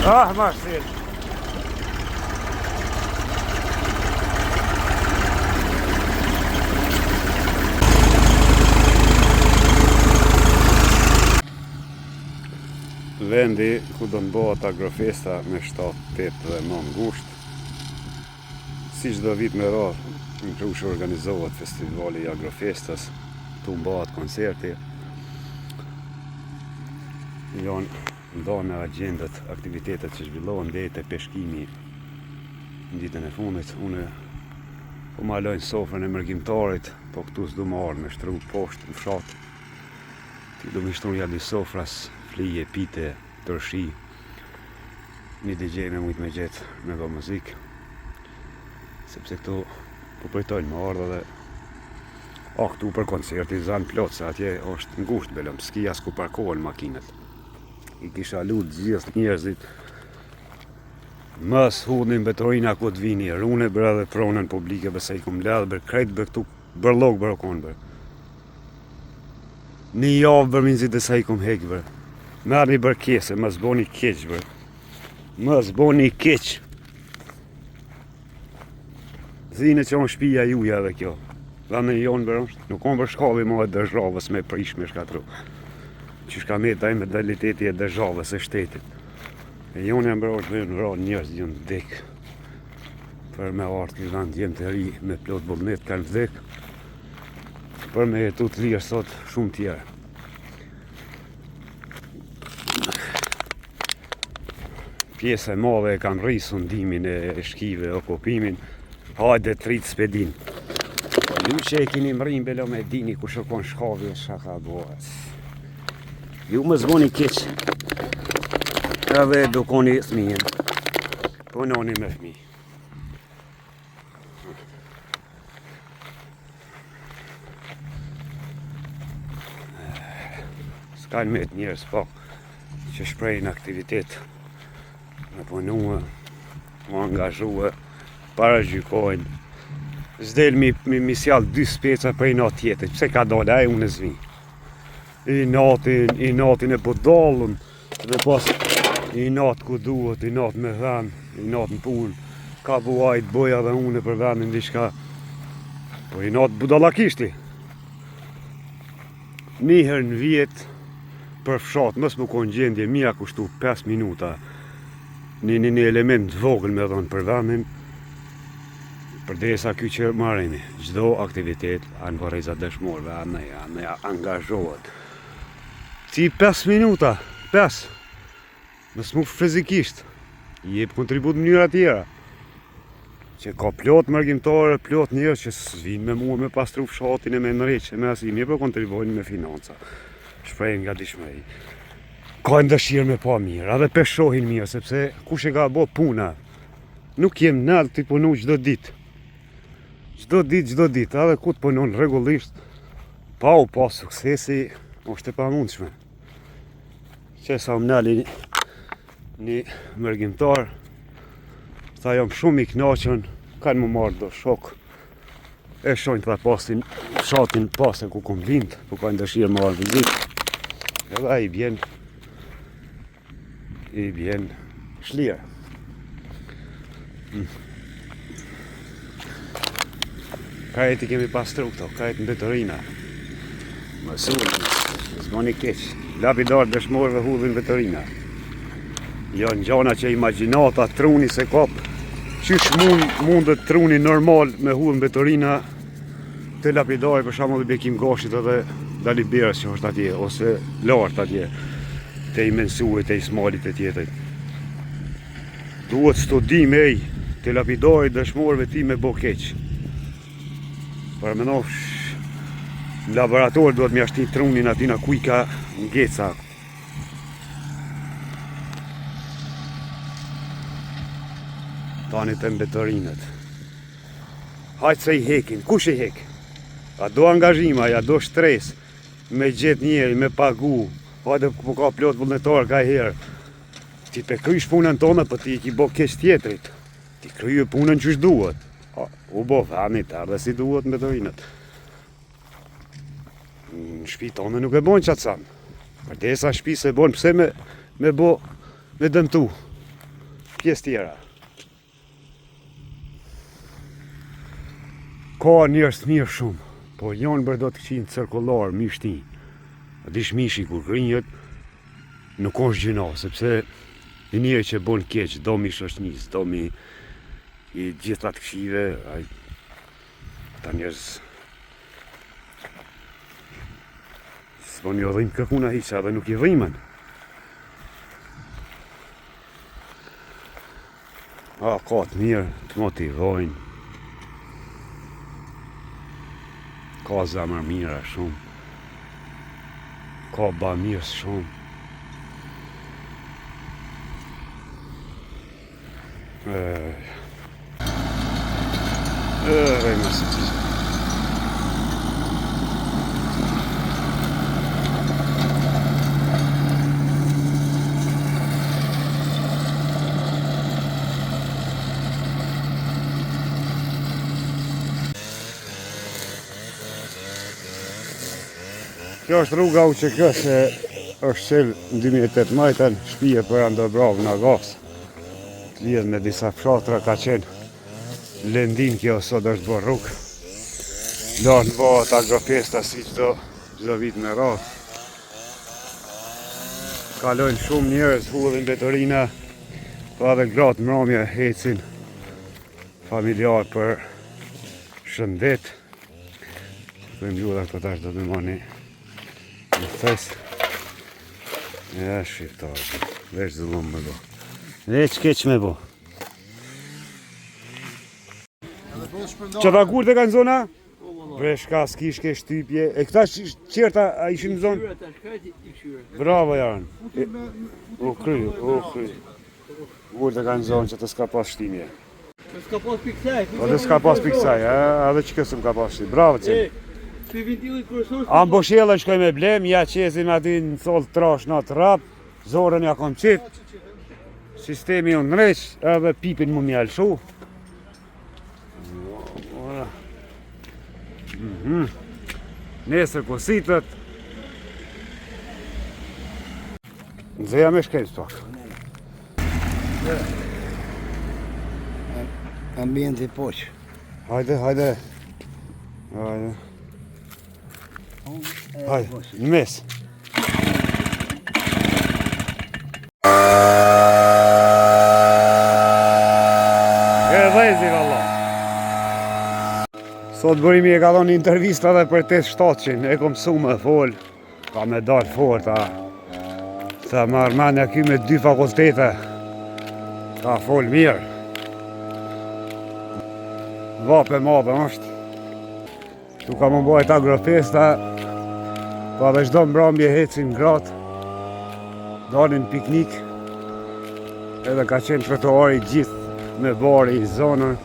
Ah, Marcelo. Vendi ku do të bëhet agrofesta me 7, 8 dhe 9 gusht. Si çdo vit me radhë, në Prush organizohet festivali i agrofestës, tu bëhet koncerti. Janë ndonë në agendat aktivitetet që zhvillohen deri te peshkimi në ditën e fundit. Unë po ma lojnë sofrën e mërgjimtarit, po këtu s'du më arë me shtru poshtë në fshat. Ti du me shtru jalli sofras, flije, pite, tërshi, një DJ me mujt me gjetë me bë muzikë. Sepse këtu po përtojnë më ardhë dhe këtu për koncerti zanë plot, se atje është ngusht belëm, s'ki as ku parkohen makinët. I kisha lutë gjithë njerëzit mës hudnin betorina ku të vini, rune bërë dhe pronën publike bëse i kum ledhë bërë krejt bërë këtu bërlog bërë konë bërë. Një javë bërë minzit dhe sa i kum hekë bërë. Merë një bërë kese, mës bo një keqë bërë. Mës bo një keqë. Zine që onë shpija juja dhe kjo. Dhe në jonë bërë është, nuk onë bërë shkalli ma e dërzhavës me prish me shkatru. Që shka me taj modaliteti e dërzhavës e shtetit. E jonë e mbërë është me në rrë njërës jënë vdek. Për me artë një vend jemë të ri me plot vullnet kanë vdek. Për me jetu të lirë sot shumë tjerë. Pjesë e madhe e kam rri sundimin e shkive, okupimin. Hajde të rritë spedin. Ju që e kini mrin belo me dini ku shokon shkavi e shaka bohës. Ju më zgoni keqë. Edhe edukoni fëmijën. Punoni me fëmi. S'kan me të njerës po që shprejnë aktivitet. Me punua, më angazhua, para gjykojnë. S'del mi sjall 2 speca prej natë tjetër. Pse ka dole, aje unë zvi. I natin e budallën, dhe pas i natë ku duhet, i natë me dhenë, i natë në punë. Ka buajt boja dhe unë për vendin diçka. Po i natë budallakishti. Njëherë në vjetë për fshat, mës më konë gjendje, mija kushtu 5 minuta. Një element vogël me dhonë për vendin. Për desa ky që marrimi, gjdo aktivitet anë vërrejza dëshmorve, anë angazhohet. Ti 5 minuta, 5. Mësë mu fizikisht, i jep kontribut në mënyra tjera. Që ka plot mërgjimtare, plot njerëz që s'vinë me mua me pastru fshatin e me nëreqe, me asim, po kontribojnë me financa. Shprejnë nga dishmëri. Ka ndëshirë me pa mirë, edhe peshohin mirë, sepse kush e ka bo puna. Nuk jem nalë të punu gjdo ditë. Gjdo ditë, edhe ku të punon regullisht, pa suksesi, është e pa mundshme. Që sa më nali një mërgjimtar, ta jam shumë i knaqën, kanë më marrë do shok, e shojnë të pasin, shatin pasën ku kom lindë, ku ka ndëshirë më arë vizit, edhe i bjen shlirë. Kajt i kemi pastru këto, kajt në betorina. Mësullë, s'boni keq. Lapidar dëshmorëve hudhin betorina. Janë gjana që imagjinata, truni se kap. Qysh mundet truni normal me hudhin betorina të lapidari, për shembull i Bekim Gashit edhe Dali Berës që është atje, ose lartë atje, te i Mensuit, te i Smalit e tjetrit. Duhet studim të lapidari dëshmorëve ti me bo keq. Për me nofsh, në laborator duhet me ashti trunin atina ku i ka ngeca. Tani të mbetorinët. Hajtë se i hekin, kush i hek? A do angazhima, a do shtres, me gjet njeri, me pagu, hajtë ku ka plot vullnetar ka herë. Ti pe krysh punën tonë, për ti i ki bo keq tjetrit. Ti kryje punën qysh duhet. U bo thanit, ardhe si duhet në betorinët. Në shpi tonë nuk e bojnë qatë sanë. Për desa shpi se bojnë, pse me bo, me dëmtu. pjesë tjera. Ka njerëz të mirë shumë, po janë bërë do të këqinë cirkullar, mishti. Dish mishi kur grinjët, nuk është gjëna, sepse i njerë që bon keq, do mi shoshnis, do mi i gjitha të këshive, ta njerëz s'po një dhim kërkuna hiqa dhe nuk i dhimen. Ka të mirë, të motivojnë. Ka zemër mira shumë. Ka bamirës shumë. Rejma se të gjithë. Kjo është rruga u që këse është qelë në 2018, shpije për Andobravë në gasë. Të lidhë me disa fshatra ka qenë lendin kjo sot është bërë rrugë. Lartë bëhet agrofesta si çdo vit me radhë. Kalojnë shumë njerëz, hudhin veturina, pa dhe gratë mramje hecin familjar për shëndet. Për mjullar këtë ashtë do të mani në fes. Ja, shqiptarë, veç zullon me bo. Veç keq me bo. Që ta kur të kanë zona? Breshka, s'kishke, shtypje. E këta qerta a ishin në zonë? Bravo janë. U kry. Kur të kanë zonë që të s'ka pas shtimje. S'ka pas piksaj. Po të s'ka pas piksaj, edhe që kësë m'ka pas shtimje. Bravo qenë. Am boshjela shkoj me blem, ja qezim aty në thollë trash në atë rap, zorën ja kom qitë, sistemi unë nreq, edhe pipin mu mjallë shu. Nesër kositët. Nëzeja me shkejtë pak. Ambienti poqë. Hajde. Hajde, në mes. E dhezi, valla. Sot bërimi e ka dhonë intervista dhe për 8-700, e kom su me fol, ka me dalë forta. Sa më armanja ky me 2 fakultete, ka fol mirë. Vape madhe është. Tu ka më bajt agrofesta, pa dhe shdo mbrambje hecin gratë, dalin piknik, edhe ka qenë trotuari gjithë me bari i zonën.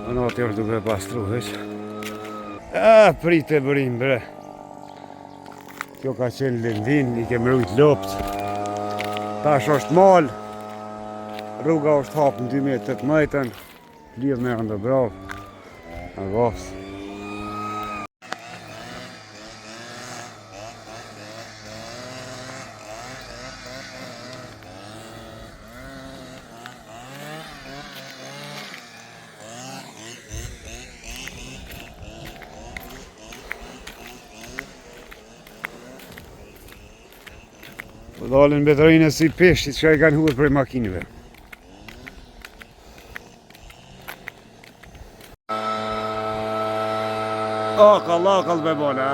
Në atë është duke pastru heq. Prite bërim bre. Kjo ka qenë lendin, i kemë rujt lopt. Tash është malë, rruga është hapë në 2018, lidhë me Andobravë. Në gafës. Po dalin betorinë si peshqit që i kanë hudhë prej makinëve. Kalakal be bona.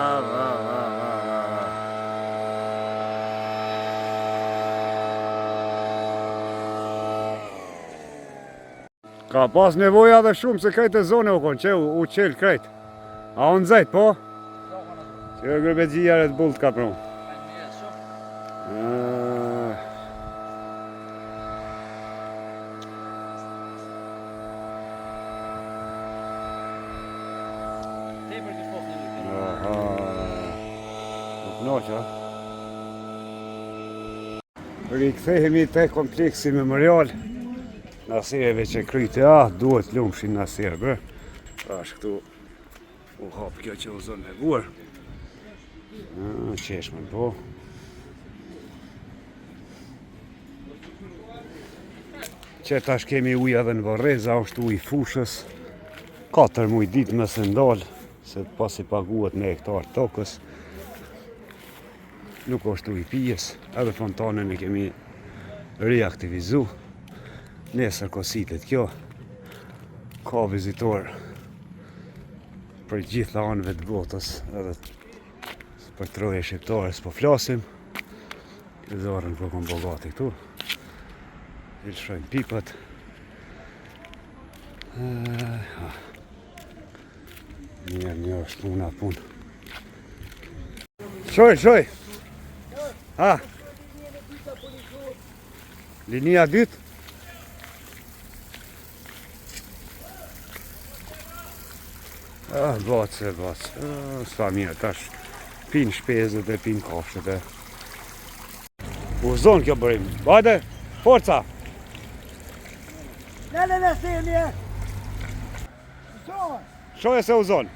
Ka pas nevoja dhe shumë se krejt e zone u konë, që u qelë krejt. A unë zajt, po? Që e grëbe gjijare të bullt ka prunë. Rikthehemi te kompleksi memorial Nasireve që kryte duhet lumshin Nasirve. Ashtë këtu u hapë kjo që u zonë e buar. Qeshmen po. që tash kemi ujë edhe në Vorreza, është ujë fushës. 4 muj ditë me se ndalë, se pasi paguhet në hektar tokës. Nuk është ujë pijes, edhe fontanën e kemi reaktivizu. Nesër kositet kjo. Ka vizitor për gjitha anëve të botës, edhe për troje shqiptare s'po flasim. Këzarën po kom bogati këtu. Ilshojnë pipat. Një është puna punë. Shoj! Ha? Linia dytë? Bace. S'fa mirë, tash pinë shpezët e pinë kafshët e. Uzon kjo bërim. Bajde, forca! Ne, Semje! Zon! Shoje se uzon.